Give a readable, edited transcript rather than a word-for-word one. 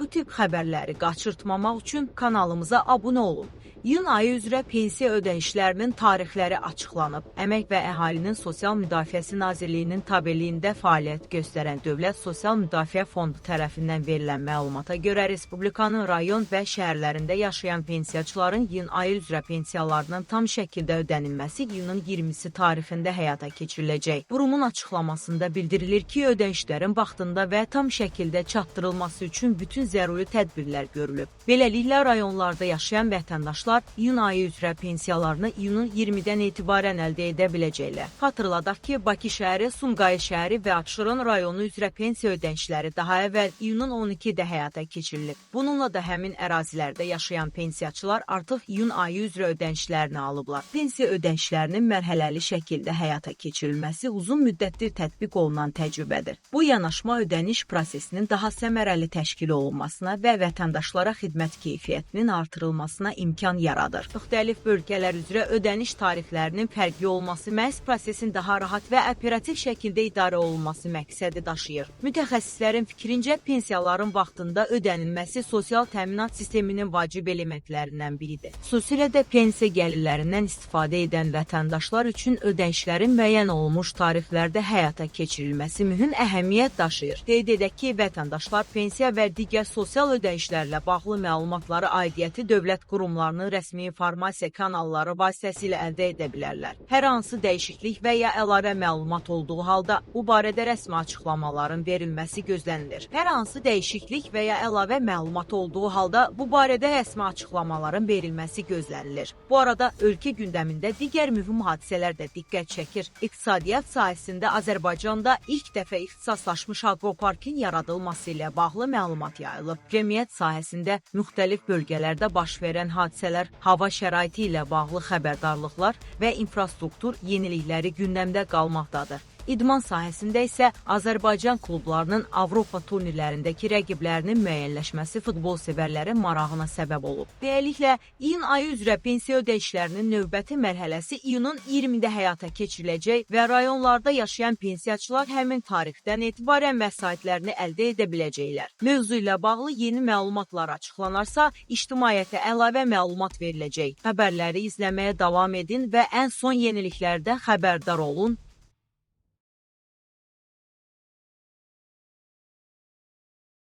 Bu tip xəbərləri qaçırtmamaq üçün kanalımıza abunə olun. İyun ayı üzrə pensiya ödənişlərinin tarixləri açıqlanıb. Əmək və Əhalinin Sosial Müdafiəsi Nazirliyinin tabeliyində fəaliyyət göstərən Dövlət Sosial Müdafiə Fondu tərəfindən verilən məlumata görə Respublikanın rayon və şəhərlərində yaşayan pensiyaçıların iyun ayı üzrə pensiyalarının tam şəkildə ödənilməsi iyunun 20-si tarixində həyata keçiriləcək. Qurumun açıqlamasında bildirilir ki, ödənişlərin vaxtında və tam şəkildə çatdırılması üçün bütün zəruri tədbirlər görülüb. Beləliklə, rayonlarda yaşayan vətəndaşlar iyun ayı üzrə pensiyalarını iyunun 20-dən etibarən əldə edə biləcəklər. Xatırladaq ki, Bakı şəhəri, Sumqayıt şəhəri və Abşeron rayonu üzrə pensiya ödənişləri daha əvvəl iyunun 12-də həyata keçirilib. Bununla da həmin ərazilərdə yaşayan pensiyaçılar artıq iyun ayı üzrə ödənişlərini alıblar. Pensiya ödənişlərinin mərhələli şəkildə həyata keçirilməsi uzun müddətdir tətbiq olunan təcrübədir. Bu yanaşma ödəniş prosesinin daha səmərəli təşkil olunmasına və vətəndaşlara xidmət keyfiyyətinin artırılmasına imkan yaradır. Müxtəlif bölgələr üzrə ödəniş tarixlərinin fərqli olması məhz prosesin daha rahat və operativ şəkildə idarə olunması məqsədi daşıyır. Mütəxəssislərin fikrincə, pensiyaların vaxtında ödənilməsi sosial təminat sisteminin vacib elementlərindən biridir. Xüsusilə də pensiya gəlirlərindən istifadə edən vətəndaşlar üçün ödənişlərin müəyyən olunmuş tarixlərdə həyata keçirilməsi mühüm əhəmiyyət daşıyır. Qeyd edək ki, vətəndaşlar pensiya və digər sosial ödənişlərlə bağlı məlumatları aidiyyəti dövlət qurumlarının rəsmi informasiya kanalları vasitəsilə əldə edə bilərlər. Hər hansı dəyişiklik və ya əlavə məlumat olduğu halda bu barədə rəsmi açıqlamaların verilməsi gözlənilir. Hər hansı dəyişiklik və ya əlavə məlumat olduğu halda bu barədə rəsmi açıqlamaların verilməsi gözlənilir. Bu arada ölkə gündəmində digər mühüm hadisələr də diqqət çəkir. İqtisadiyyat sahəsində Azərbaycanda ilk dəfə ixtisaslaşmış aqroparkin yaradılması ilə bağlı məlumat yayılıb. Cəmiyyət sahəsində müxtəlif bölgələrdə baş verən hadisələr, hava şəraiti ilə bağlı xəbərdarlıqlar və infrastruktur yenilikləri gündəmdə qalmaqdadır. İdman sahəsində isə Azərbaycan klublarının Avropa turnirlərindəki rəqiblərinin müəyyənləşməsi futbol sevərlərin marağına səbəb olub. Beləliklə, iyun ayı üzrə pensiya ödənişlərinin növbəti mərhələsi iyunun 20-də həyata keçiriləcək və rayonlarda yaşayan pensiyaçılar həmin tarixdən etibarən vəsaitlərini əldə edə biləcəklər. Mövzu ilə bağlı yeni məlumatlar açıqlanarsa, ictimaiyyətə əlavə məlumat veriləcək. Xəbərləri izləməyə davam edin və ən son yeniliklərdə xəbərdar olun.